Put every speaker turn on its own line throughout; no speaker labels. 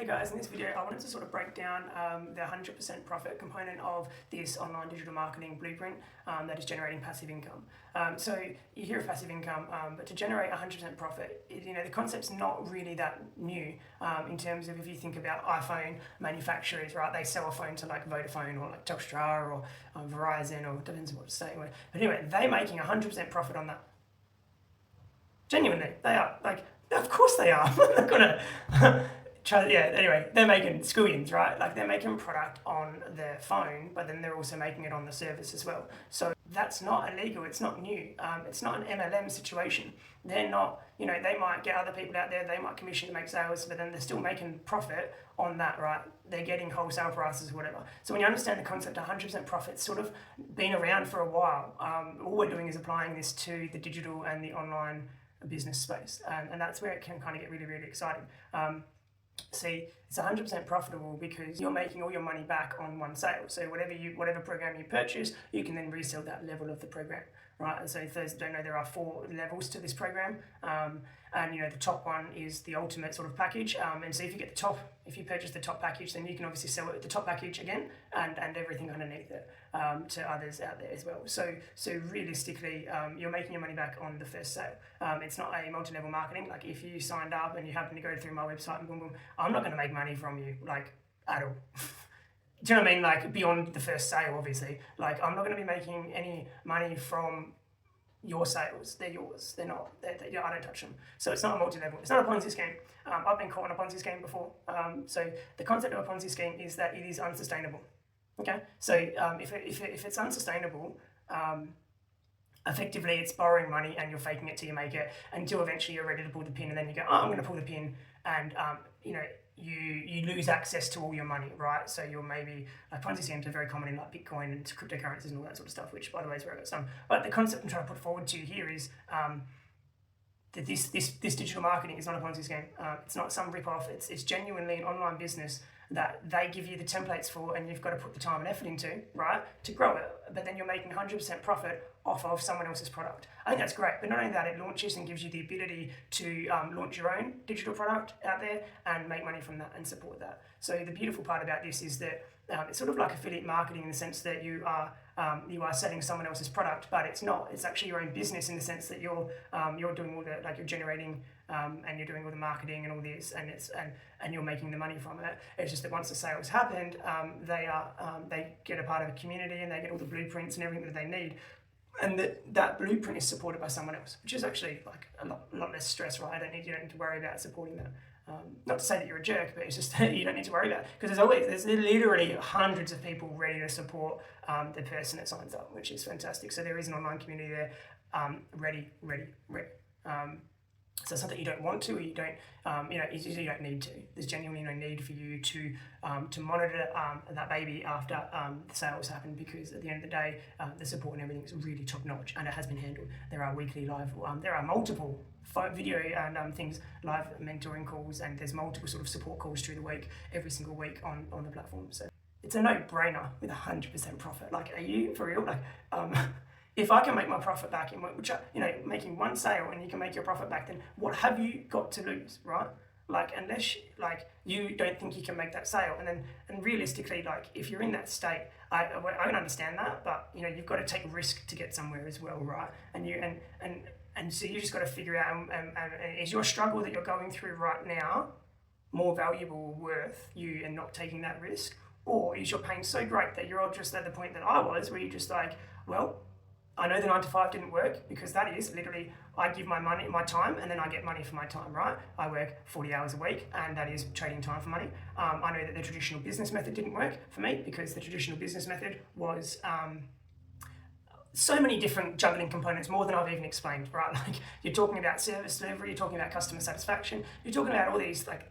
Hey guys, in this video I wanted to sort of break down the 100% profit component of this online digital marketing blueprint that is generating passive income. So you hear of passive income, but to generate 100% profit, the concept's not really that new in terms of if you think about iPhone manufacturers, right? They sell a phone to like Vodafone or like Telstra or Verizon or depends on what state. But anyway, they're making 100% profit on that. Genuinely, they are. Like, of course they are. I'm not gonna. Anyway, they're making squillions, right? Like they're making product on their phone, but then they're also making it on the service as well. So that's not illegal, it's not new. It's not an MLM situation. They're not, they might get other people out there, they might commission to make sales, but then they're still making profit on that, right? They're getting wholesale prices or whatever. So when you understand the concept of 100% profit, it's sort of been around for a while. All we're doing is applying this to the digital and the online business space. And that's where it can kind of get really, really exciting. See, it's 100% profitable because you're making all your money back on one sale. So whatever program you purchase, you can then resell that level of the program, right? And so for those that don't know, there are 4 levels to this program. And the top one is the ultimate sort of package. And so if you purchase the top package, then you can obviously sell it the top package again and everything underneath it to others out there as well. So realistically, you're making your money back on the first sale. It's not a multi-level marketing. Like if you signed up and you happen to go through my website and boom, boom, I'm not going to make money from you, like at all. Do you know what I mean? Like beyond the first sale, obviously. Like I'm not going to be making any money from your sales. They're yours. They're not. I don't touch them. So it's not a multi-level. It's not a Ponzi scheme. I've been caught in a Ponzi scheme before. So the concept of a Ponzi scheme is that it is unsustainable. Okay. So if it's unsustainable, effectively it's borrowing money and you're faking it till you make it until eventually you're ready to pull the pin and then you go, I'm going to pull the pin and you lose access to all your money, right? So you're maybe, like Ponzi schemes are very common in like Bitcoin and cryptocurrencies and all that sort of stuff, which by the way is where I got some. But the concept I'm trying to put forward to you here is that this digital marketing is not a Ponzi scheme. It's not some rip-off. It's genuinely an online business that they give you the templates for and you've got to put the time and effort into, right, to grow it. But then you're making 100% profit off of someone else's product. I think that's great. But not only that, it launches and gives you the ability to launch your own digital product out there and make money from that and support that. So the beautiful part about this is that it's sort of like affiliate marketing in the sense that you are selling someone else's product, but it's not. It's actually your own business in the sense that you're doing all the, like you're generating and you're doing all the marketing and all this, and you're making the money from it. It's just that once the sales happened, they get a part of a community and they get all the blueprints and everything that they need. And that blueprint is supported by someone else, which is actually like a lot less stress, right? You don't need to worry about supporting that. Not to say that you're a jerk, but it's just that you don't need to worry about it. Because there's literally hundreds of people ready to support the person that signs up, which is fantastic. So there is an online community there, ready. So it's not that you don't want to, or you don't, you don't need to. There's genuinely no need for you to monitor that baby after the sales happen, because at the end of the day, the support and everything is really top notch, and it has been handled. There are weekly live, there are multiple video and things, live mentoring calls, and there's multiple sort of support calls through the week, every single week on the platform. So it's a no-brainer with 100% profit. Like, are you for real? Like, if I can make my profit back making one sale and you can make your profit back, then what have you got to lose, right? Like, unless you don't think you can make that sale, and realistically, like if you're in that state, I can understand that, but you've got to take risk to get somewhere as well, right? And so you just got to figure out, is your struggle that you're going through right now more valuable or worth you and not taking that risk, or is your pain so great that you're all just at the point that I was, where you're just like, well, I know the 9 to 5 didn't work, because that is literally, I give my time, and then I get money for my time, right? I work 40 hours a week, and that is trading time for money. I know that the traditional business method didn't work for me, because the traditional business method was so many different juggling components, more than I've even explained, right? Like you're talking about service delivery, you're talking about customer satisfaction, you're talking about all these like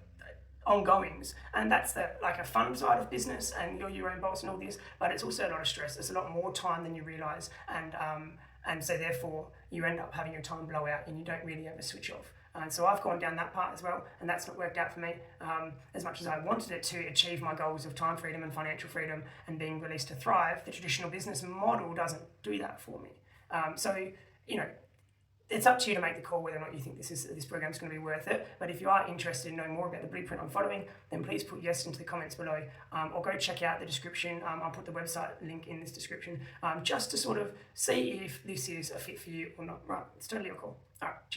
ongoings, and that's like a fun side of business, and you're your own boss and all this, but it's also a lot of stress. It's a lot more time than you realize, and so therefore you end up having your time blow out and you don't really ever switch off. And so I've gone down that part as well, and that's not worked out for me as much as I wanted it to achieve my goals of time freedom and financial freedom and being released to thrive. The traditional business model doesn't do that for me. So it's up to you to make the call whether or not you think this program is going to be worth it. But if you are interested in knowing more about the blueprint I'm following, then please put yes into the comments below, or go check out the description. I'll put the website link in this description, just to sort of see if this is a fit for you or not. Right, it's totally your call. All right, cheers.